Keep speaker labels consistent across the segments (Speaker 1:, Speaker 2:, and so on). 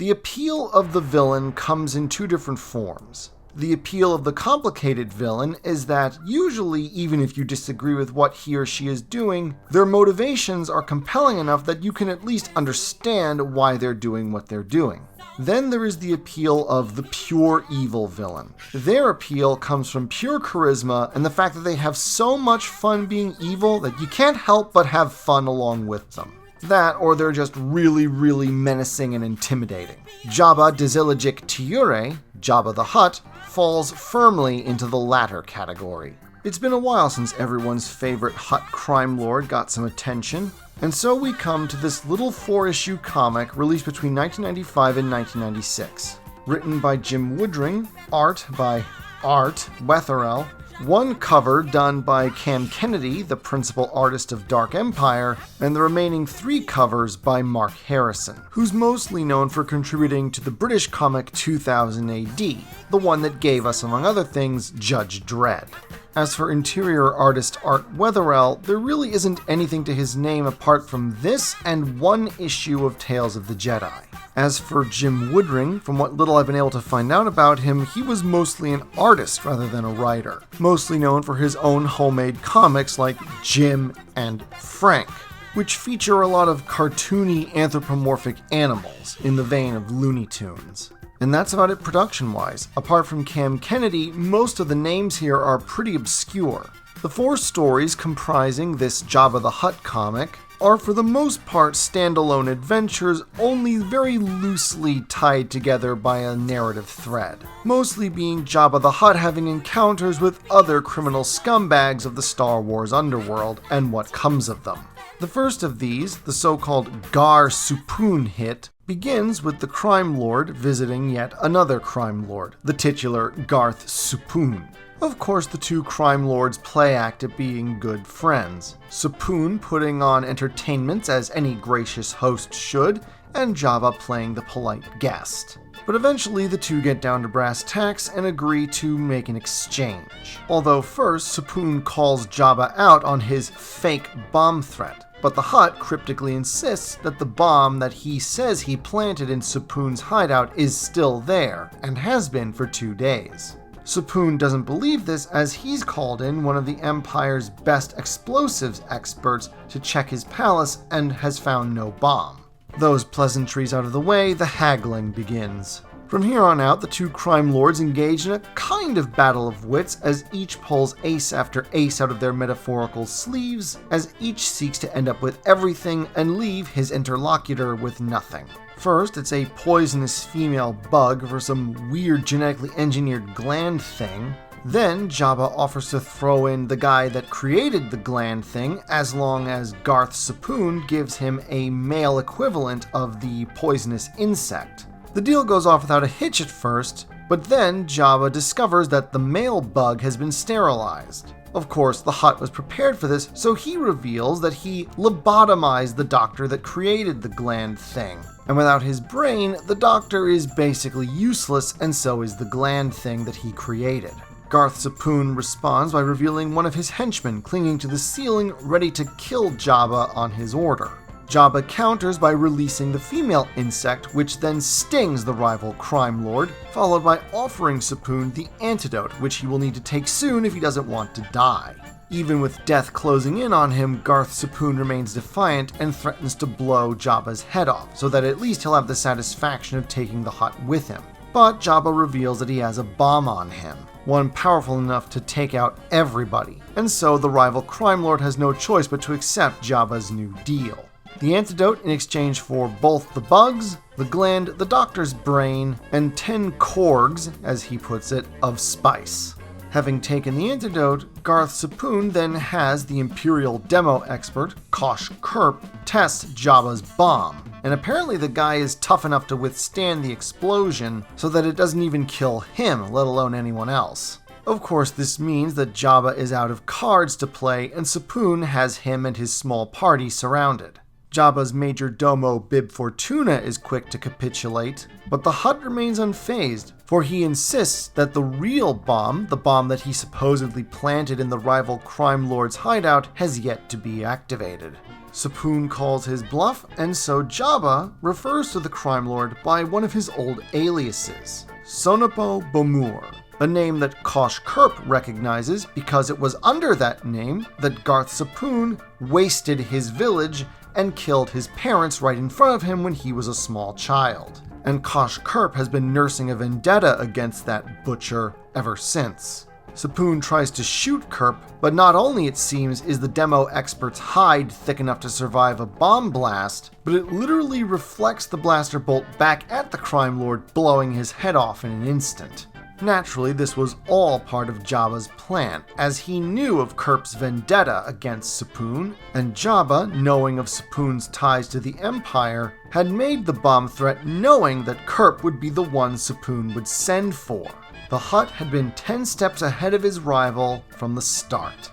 Speaker 1: The appeal of the villain comes in two different forms. The appeal of the complicated villain is that usually, even if you disagree with what he or she is doing, their motivations are compelling enough that you can at least understand why they're doing what they're doing. Then there is the appeal of the pure evil villain. Their appeal comes from pure charisma and the fact that they have so much fun being evil that you can't help but have fun along with them. That, or they're just really, really menacing and intimidating. Jabba the Hutt, Jabba the Hutt, falls firmly into the latter category. It's been a while since everyone's favorite Hutt crime lord got some attention, and so we come to this little 4-issue comic released between 1995 and 1996. Written by Jim Woodring, art by Art Wetherill, one cover done by Cam Kennedy, the principal artist of Dark Empire, and the remaining 3 covers by Mark Harrison, who's mostly known for contributing to the British comic 2000 AD, the one that gave us, among other things, Judge Dredd. As for interior artist Art Wetherill, there really isn't anything to his name apart from this and one issue of Tales of the Jedi. As for Jim Woodring, from what little I've been able to find out about him, he was mostly an artist rather than a writer, mostly known for his own homemade comics like Jim and Frank, which feature a lot of cartoony anthropomorphic animals in the vein of Looney Tunes. And that's about it production-wise. Apart from Cam Kennedy, most of the names here are pretty obscure. The 4 stories comprising this Jabba the Hutt comic are for the most part standalone adventures, only very loosely tied together by a narrative thread, mostly being Jabba the Hutt having encounters with other criminal scumbags of the Star Wars underworld and what comes of them. The first of these, the so-called Suun Hit, begins with the crime lord visiting yet another crime lord, the titular Garth Supun. Of course, the 2 crime lords play act at being good friends, Supun putting on entertainments as any gracious host should, and Jabba playing the polite guest. But eventually the 2 get down to brass tacks and agree to make an exchange. Although first, Supun calls Jabba out on his fake bomb threat, but the Hutt cryptically insists that the bomb that he says he planted in Supun's hideout is still there, and has been for 2 days. Supun doesn't believe this as he's called in one of the Empire's best explosives experts to check his palace and has found no bomb. Those pleasantries out of the way, the haggling begins. From here on out, the 2 crime lords engage in a kind of battle of wits as each pulls ace after ace out of their metaphorical sleeves, as each seeks to end up with everything and leave his interlocutor with nothing. First, it's a poisonous female bug for some weird genetically engineered gland thing. Then, Jabba offers to throw in the guy that created the gland thing as long as Garth Supun gives him a male equivalent of the poisonous insect. The deal goes off without a hitch at first, but then Jabba discovers that the male bug has been sterilized. Of course, the Hutt was prepared for this, so he reveals that he lobotomized the doctor that created the gland thing. And without his brain, the doctor is basically useless, and so is the gland thing that he created. Garth Supun responds by revealing one of his henchmen clinging to the ceiling, ready to kill Jabba on his order. Jabba counters by releasing the female insect, which then stings the rival crime lord, followed by offering Supun the antidote, which he will need to take soon if he doesn't want to die. Even with death closing in on him, Garth Supun remains defiant and threatens to blow Jabba's head off, so that at least he'll have the satisfaction of taking the Hutt with him. But Jabba reveals that he has a bomb on him, one powerful enough to take out everybody, and so the rival crime lord has no choice but to accept Jabba's new deal. The antidote in exchange for both the bugs, the gland, the doctor's brain, and 10 korgs, as he puts it, of spice. Having taken the antidote, Garth Supun then has the Imperial demo expert, Kosh Kerp, test Jabba's bomb, and apparently the guy is tough enough to withstand the explosion so that it doesn't even kill him, let alone anyone else. Of course, this means that Jabba is out of cards to play and Supun has him and his small party surrounded. Jabba's major domo Bib Fortuna is quick to capitulate, but the Hutt remains unfazed, for he insists that the real bomb, the bomb that he supposedly planted in the rival crime lord's hideout, has yet to be activated. Suun calls his bluff, and so Jabba refers to the crime lord by one of his old aliases, Sonopo Bomur, a name that Kosh Kerp recognizes because it was under that name that Garth Suun wasted his village and killed his parents right in front of him when he was a small child. And Kosh Kerp has been nursing a vendetta against that butcher ever since. Suun tries to shoot Kerp, but not only, it seems, is the demo expert's hide thick enough to survive a bomb blast, but it literally reflects the blaster bolt back at the crime lord, blowing his head off in an instant. Naturally, this was all part of Jabba's plan, as he knew of Kerp's vendetta against Suun, and Jabba, knowing of Suun's ties to the Empire, had made the bomb threat knowing that Kerp would be the one Suun would send for. The Hutt had been 10 steps ahead of his rival from the start.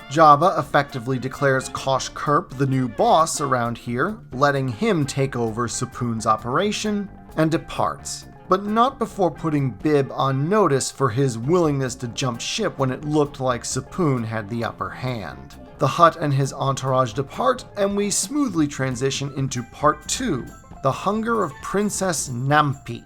Speaker 1: Jabba effectively declares Kosh Kerp the new boss around here, letting him take over Suun's operation, and departs, but not before putting Bib on notice for his willingness to jump ship when it looked like Suun had the upper hand. The Hutt and his entourage depart, and we smoothly transition into Part 2, The Hunger of Princess Nampi.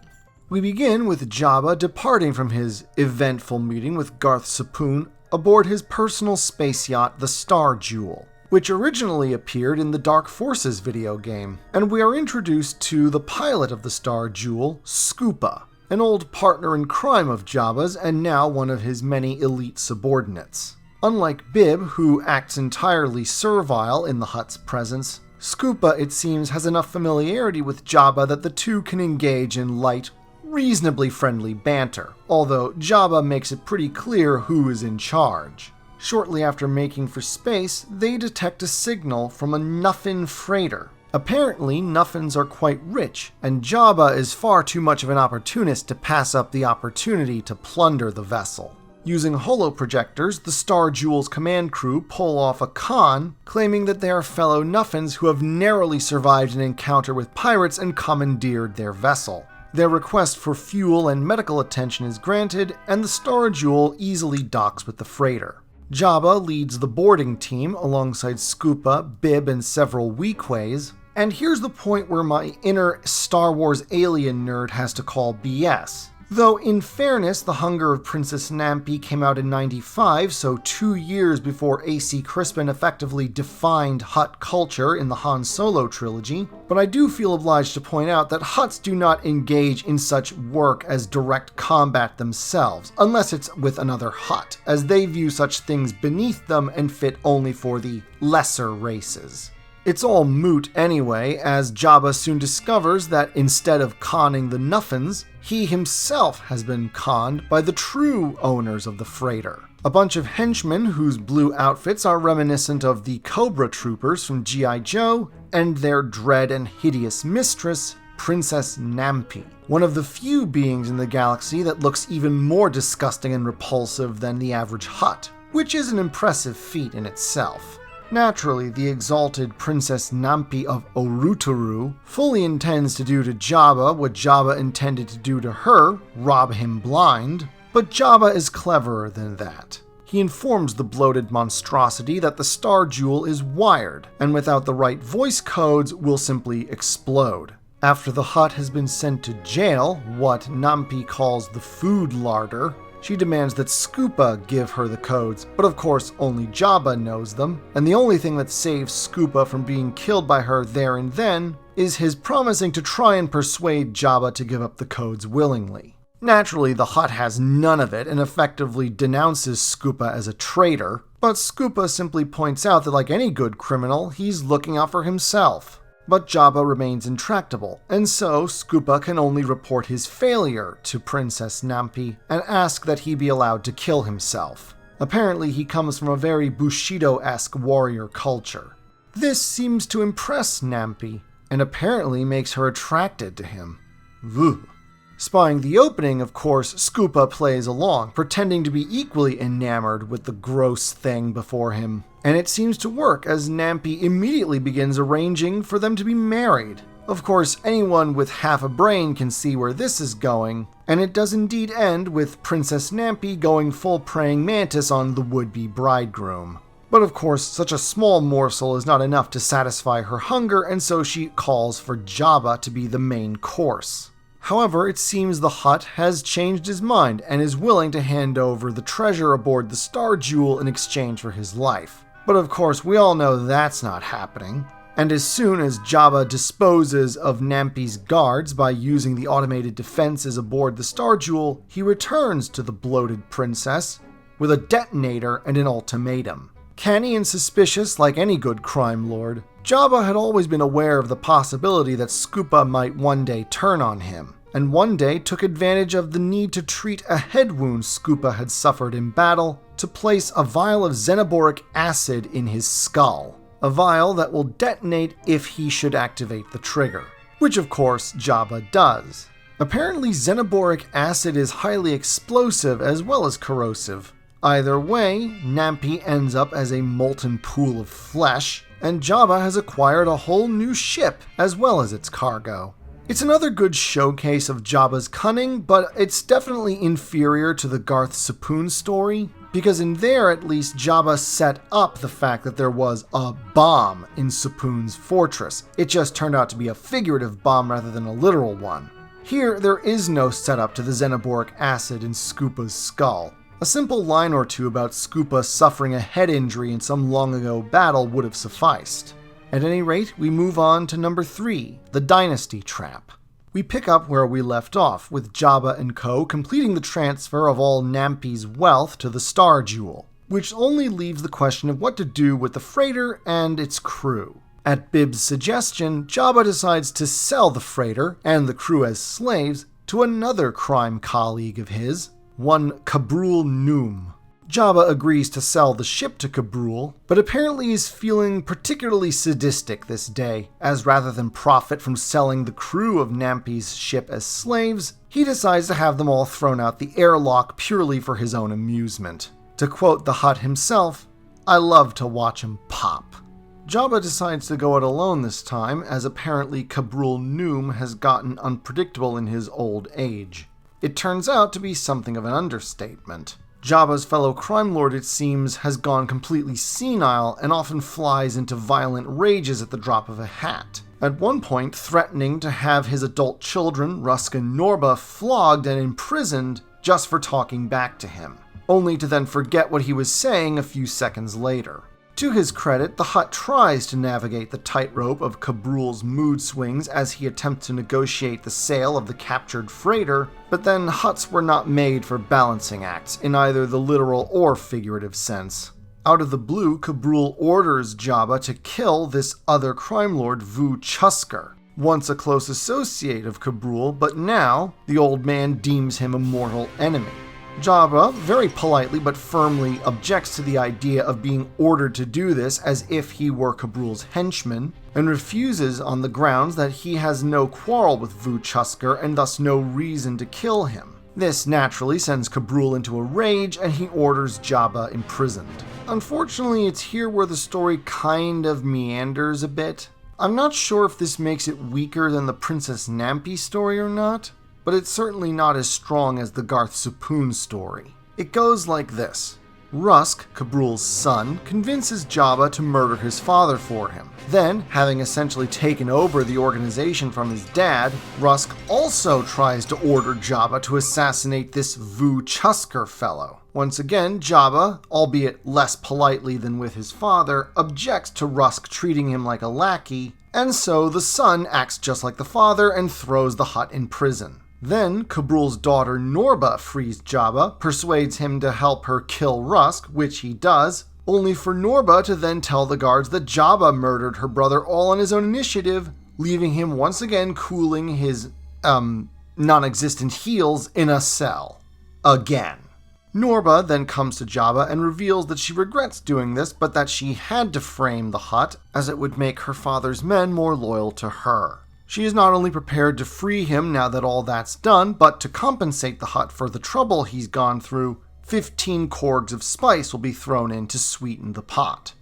Speaker 1: We begin with Jabba departing from his eventful meeting with Garth Suun aboard his personal space yacht, the Star Jewel, which originally appeared in the Dark Forces video game, and we are introduced to the pilot of the Star Jewel, Scoopa, an old partner in crime of Jabba's and now one of his many elite subordinates. Unlike Bib, who acts entirely servile in the Hutt's presence, Scoopa, it seems, has enough familiarity with Jabba that the two can engage in light, reasonably friendly banter, although Jabba makes it pretty clear who is in charge. Shortly after making for space, they detect a signal from a Nuffin freighter. Apparently, Nuffins are quite rich, and Jabba is far too much of an opportunist to pass up the opportunity to plunder the vessel. Using holoprojectors, the Star Jewel's command crew pull off a con, claiming that they are fellow Nuffins who have narrowly survived an encounter with pirates and commandeered their vessel. Their request for fuel and medical attention is granted, and the Star Jewel easily docks with the freighter. Jabba leads the boarding team alongside Scoopa, Bib, and several Weequays, and here's the point where my inner Star Wars alien nerd has to call BS. Though, in fairness, The Hunger of Princess Nampi came out in '95, so 2 years before A.C. Crispin effectively defined Hutt culture in the Han Solo trilogy, but I do feel obliged to point out that Hutts do not engage in such work as direct combat themselves, unless it's with another Hutt, as they view such things beneath them and fit only for the lesser races. It's all moot anyway, as Jabba soon discovers that instead of conning the Nuffins, he himself has been conned by the true owners of the freighter. A bunch of henchmen whose blue outfits are reminiscent of the Cobra Troopers from G.I. Joe, and their dread and hideous mistress, Princess Nampi, one of the few beings in the galaxy that looks even more disgusting and repulsive than the average Hutt, which is an impressive feat in itself. Naturally, the exalted Princess Nampi of Orutaru fully intends to do to Jabba what Jabba intended to do to her, rob him blind, but Jabba is cleverer than that. He informs the bloated monstrosity that the Star Jewel is wired, and without the right voice codes will simply explode. After the Hutt has been sent to jail, what Nampi calls the food larder, she demands that Scoopa give her the codes, but of course only Jabba knows them, and the only thing that saves Scoopa from being killed by her there and then is his promising to try and persuade Jabba to give up the codes willingly. Naturally, the Hutt has none of it and effectively denounces Scoopa as a traitor, but Scoopa simply points out that like any good criminal, he's looking out for himself. But Jabba remains intractable, and so Scoopa can only report his failure to Princess Nampi and ask that he be allowed to kill himself. Apparently he comes from a very Bushido-esque warrior culture. This seems to impress Nampi, and apparently makes her attracted to him. Woo. Spying the opening, of course, Scoopa plays along, pretending to be equally enamored with the gross thing before him. And it seems to work, as Nampi immediately begins arranging for them to be married. Of course, anyone with half a brain can see where this is going, and it does indeed end with Princess Nampi going full praying mantis on the would-be bridegroom. But of course, such a small morsel is not enough to satisfy her hunger, and so she calls for Jabba to be the main course. However, it seems the Hutt has changed his mind and is willing to hand over the treasure aboard the Star Jewel in exchange for his life. But of course, we all know that's not happening. And as soon as Jabba disposes of Nampi's guards by using the automated defenses aboard the Star Jewel, he returns to the bloated princess with a detonator and an ultimatum. Canny and suspicious like any good crime lord, Jabba had always been aware of the possibility that Scoopa might one day turn on him, and one day took advantage of the need to treat a head wound Scoopa had suffered in battle to place a vial of xenoboric acid in his skull. A vial that will detonate if he should activate the trigger, which of course Jabba does. Apparently xenoboric acid is highly explosive as well as corrosive. Either way, Nampi ends up as a molten pool of flesh, and Jabba has acquired a whole new ship as well as its cargo. It's another good showcase of Jabba's cunning, but it's definitely inferior to the Garth Sapoon story, because in there at least Jabba set up the fact that there was a bomb in Sapoon's fortress. It just turned out to be a figurative bomb rather than a literal one. Here, there is no setup to the xenoboric acid in Scoopa's skull. A simple line or two about Scoopa suffering a head injury in some long ago battle would have sufficed. At any rate, we move on to number 3, the Dynasty Trap. We pick up where we left off, with Jabba and co. completing the transfer of all Nampi's wealth to the Star Jewel, which only leaves the question of what to do with the freighter and its crew. At Bib's suggestion, Jabba decides to sell the freighter and the crew as slaves to another crime colleague of his, one Cabrul Noom. Jabba agrees to sell the ship to Cabrul, but apparently is feeling particularly sadistic this day, as rather than profit from selling the crew of Nampi's ship as slaves, he decides to have them all thrown out the airlock purely for his own amusement. To quote the Hutt himself, "I love to watch 'em pop." Jabba decides to go it alone this time, as apparently Cabrul Noom has gotten unpredictable in his old age. It turns out to be something of an understatement. Jabba's fellow crime lord, it seems, has gone completely senile and often flies into violent rages at the drop of a hat. At one point, threatening to have his adult children, Rusk and Norba, flogged and imprisoned just for talking back to him, only to then forget what he was saying a few seconds later. To his credit, the Hutt tries to navigate the tightrope of Cabrul's mood swings as he attempts to negotiate the sale of the captured freighter, but then Hutts were not made for balancing acts in either the literal or figurative sense. Out of the blue, Cabrul orders Jabba to kill this other crime lord, Vu Chusker, once a close associate of Cabrul, but now the old man deems him a mortal enemy. Jabba, very politely but firmly, objects to the idea of being ordered to do this as if he were Cabrul's henchman, and refuses on the grounds that he has no quarrel with Vu Chusker and thus no reason to kill him. This naturally sends Cabrul into a rage, and he orders Jabba imprisoned. Unfortunately, it's here where the story kind of meanders a bit. I'm not sure if this makes it weaker than the Princess Nampi story or not, but it's certainly not as strong as the Garth Sapoon story. It goes like this. Rusk, Cabrul's son, convinces Jabba to murder his father for him. Then, having essentially taken over the organization from his dad, Rusk also tries to order Jabba to assassinate this Vu Chusker fellow. Once again, Jabba, albeit less politely than with his father, objects to Rusk treating him like a lackey, and so the son acts just like the father and throws the Hutt in prison. Then, Cabrul's daughter Norba frees Jabba, persuades him to help her kill Rusk, which he does, only for Norba to then tell the guards that Jabba murdered her brother all on his own initiative, leaving him once again cooling his, non-existent heels in a cell. Again. Norba then comes to Jabba and reveals that she regrets doing this, but that she had to frame the Hutt, as it would make her father's men more loyal to her. She is not only prepared to free him now that all that's done, but to compensate the Hutt for the trouble he's gone through, 15 corgs of spice will be thrown in to sweeten the pot.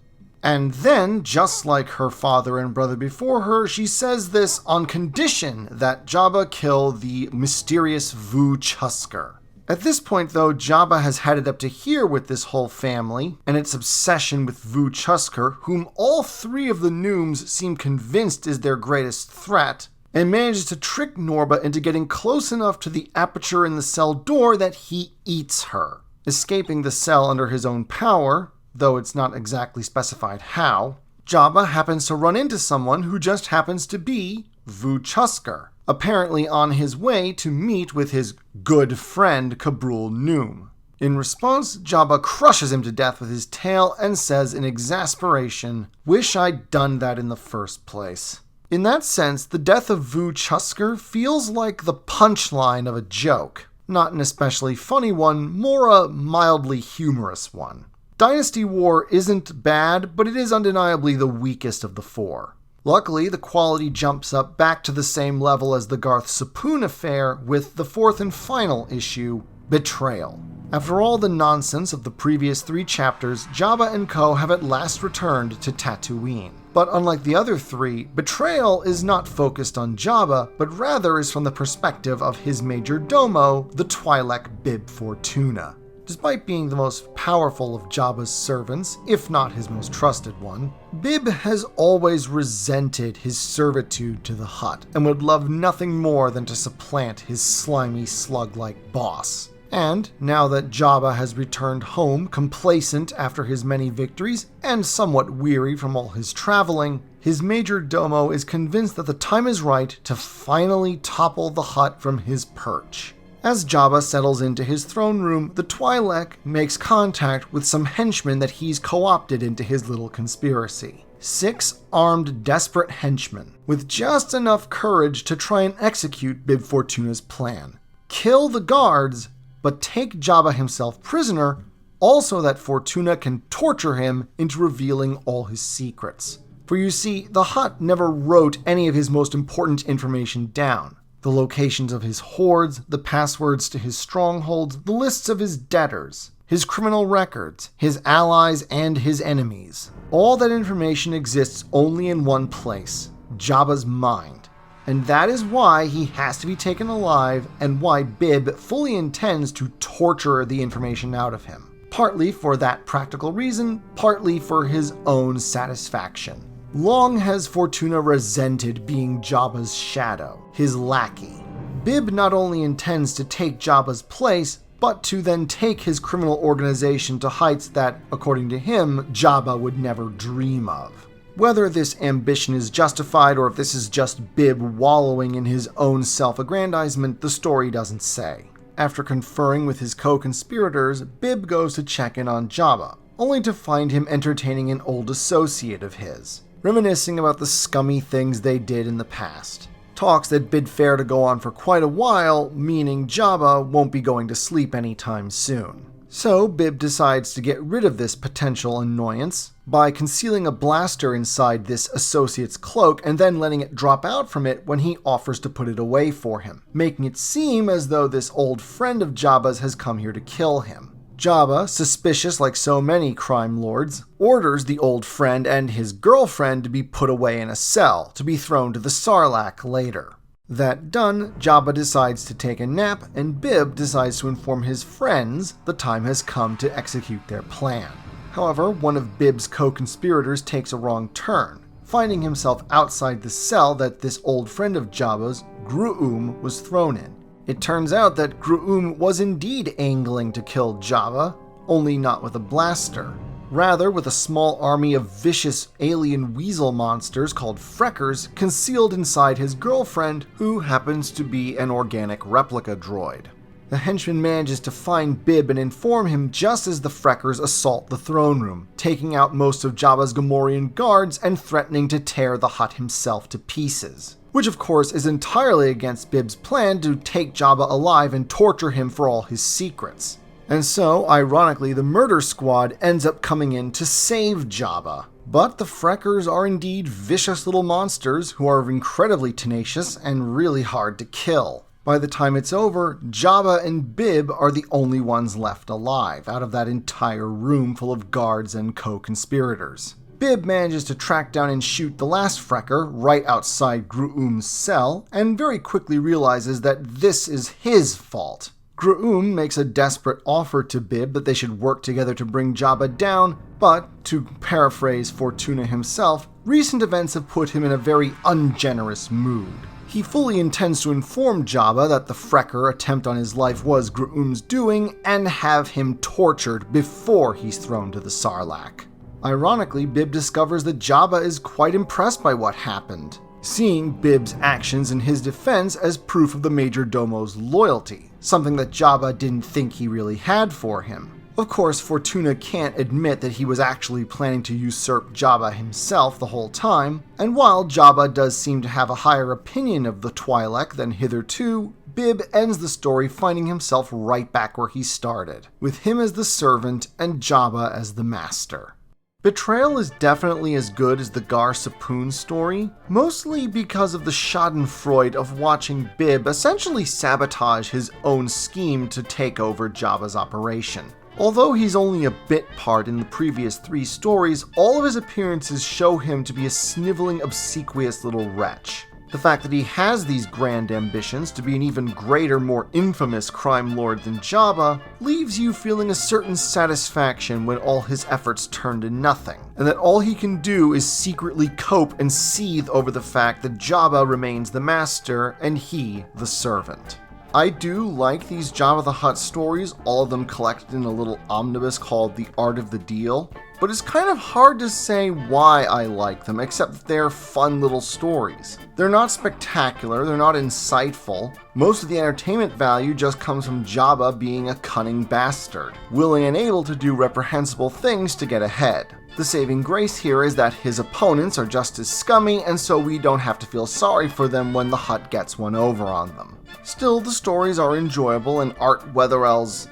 Speaker 1: And then, just like her father and brother before her, she says this on condition that Jabba kill the mysterious Vu Chusker. At this point, though, Jabba has had it up to here with this whole family and its obsession with Vu Chusker, whom all three of the Nooms seem convinced is their greatest threat, and manages to trick Norba into getting close enough to the aperture in the cell door that he eats her, escaping the cell under his own power, though it's not exactly specified how. Jabba happens to run into someone who just happens to be Vu Chusker, apparently on his way to meet with his good friend Kabrul Noom. In response, Jabba crushes him to death with his tail and says in exasperation, "Wish I'd done that in the first place." In that sense, the death of Vu Chusker feels like the punchline of a joke. Not an especially funny one, more a mildly humorous one. Dynasty War isn't bad, but it is undeniably the weakest of the four. Luckily, the quality jumps up back to the same level as the Garth Sapoon affair with the fourth and final issue, Betrayal. After all the nonsense of the previous 3 chapters, Jabba and co. have at last returned to Tatooine. But unlike the other 3, Betrayal is not focused on Jabba, but rather is from the perspective of his major domo, the Twi'lek Bib Fortuna. Despite being the most powerful of Jabba's servants, if not his most trusted one, Bib has always resented his servitude to the Hutt, and would love nothing more than to supplant his slimy slug-like boss. And, now that Jabba has returned home complacent after his many victories, and somewhat weary from all his traveling, his major domo is convinced that the time is right to finally topple the Hutt from his perch. As Jabba settles into his throne room, the Twi'lek makes contact with some henchmen that he's co-opted into his little conspiracy. 6 armed, desperate henchmen, with just enough courage to try and execute Bib Fortuna's plan. Kill the guards, but take Jabba himself prisoner, also that Fortuna can torture him into revealing all his secrets. For you see, the Hutt never wrote any of his most important information down. The locations of his hordes, the passwords to his strongholds, the lists of his debtors, his criminal records, his allies and his enemies. All that information exists only in one place, Jabba's mind. And that is why he has to be taken alive and why Bib fully intends to torture the information out of him. Partly for that practical reason, partly for his own satisfaction. Long has Fortuna resented being Jabba's shadow, his lackey. Bib not only intends to take Jabba's place, but to then take his criminal organization to heights that, according to him, Jabba would never dream of. Whether this ambition is justified or if this is just Bib wallowing in his own self-aggrandizement, the story doesn't say. After conferring with his co-conspirators, Bib goes to check in on Jabba, only to find him entertaining an old associate of his, reminiscing about the scummy things they did in the past. Talks that bid fair to go on for quite a while, meaning Jabba won't be going to sleep anytime soon. So Bib decides to get rid of this potential annoyance by concealing a blaster inside this associate's cloak and then letting it drop out from it when he offers to put it away for him, making it seem as though this old friend of Jabba's has come here to kill him. Jabba, suspicious like so many crime lords, orders the old friend and his girlfriend to be put away in a cell, to be thrown to the Sarlacc later. That done, Jabba decides to take a nap, and Bib decides to inform his friends the time has come to execute their plan. However, one of Bib's co-conspirators takes a wrong turn, finding himself outside the cell that this old friend of Jabba's, Gru'um, was thrown in. It turns out that Gru'um was indeed angling to kill Jabba, only not with a blaster. Rather, with a small army of vicious alien weasel monsters called Freckers concealed inside his girlfriend, who happens to be an organic replica droid. The henchman manages to find Bib and inform him just as the Freckers assault the throne room, taking out most of Jabba's Gamorrean guards and threatening to tear the Hutt himself to pieces. Which of course is entirely against Bib's plan to take Jabba alive and torture him for all his secrets. And so, ironically, the murder squad ends up coming in to save Jabba. But the Freckers are indeed vicious little monsters who are incredibly tenacious and really hard to kill. By the time it's over, Jabba and Bib are the only ones left alive out of that entire room full of guards and co-conspirators. Bib manages to track down and shoot the last Frecker right outside Gru'um's cell, and very quickly realizes that this is his fault. Gru'um makes a desperate offer to Bib that they should work together to bring Jabba down, but, to paraphrase Fortuna himself, recent events have put him in a very ungenerous mood. He fully intends to inform Jabba that the Frecker attempt on his life was Gru'um's doing, and have him tortured before he's thrown to the Sarlacc. Ironically, Bib discovers that Jabba is quite impressed by what happened, seeing Bib's actions in his defense as proof of the Major Domo's loyalty, something that Jabba didn't think he really had for him. Of course, Fortuna can't admit that he was actually planning to usurp Jabba himself the whole time, and while Jabba does seem to have a higher opinion of the Twi'lek than hitherto, Bib ends the story finding himself right back where he started, with him as the servant and Jabba as the master. Betrayal is definitely as good as the Gar Sapoon story, mostly because of the schadenfreude of watching Bib essentially sabotage his own scheme to take over Jabba's operation. Although he's only a bit part in the previous 3 stories, all of his appearances show him to be a sniveling, obsequious little wretch. The fact that he has these grand ambitions to be an even greater, more infamous crime lord than Jabba leaves you feeling a certain satisfaction when all his efforts turn to nothing, and that all he can do is secretly cope and seethe over the fact that Jabba remains the master and he the servant. I do like these Jabba the Hutt stories, all of them collected in a little omnibus called The Art of the Deal, but it's kind of hard to say why I like them, except that they're fun little stories. They're not spectacular, they're not insightful. Most of the entertainment value just comes from Jabba being a cunning bastard, willing and able to do reprehensible things to get ahead. The saving grace here is that his opponents are just as scummy, and so we don't have to feel sorry for them when the Hutt gets one over on them. Still, the stories are enjoyable, and Art Weatherell's,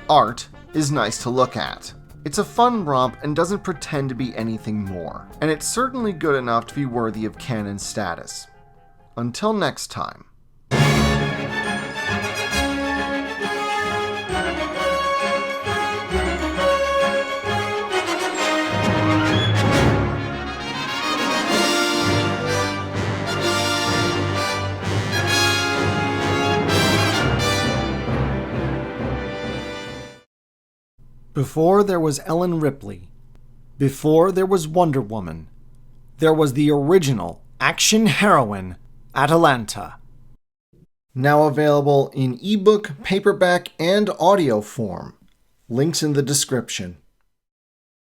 Speaker 1: art is nice to look at. It's a fun romp and doesn't pretend to be anything more, and it's certainly good enough to be worthy of canon status. Until next time. Before there was Ellen Ripley. Before there was Wonder Woman. There was the original action heroine, Atalanta. Now available in ebook, paperback, and audio form. Links in the description.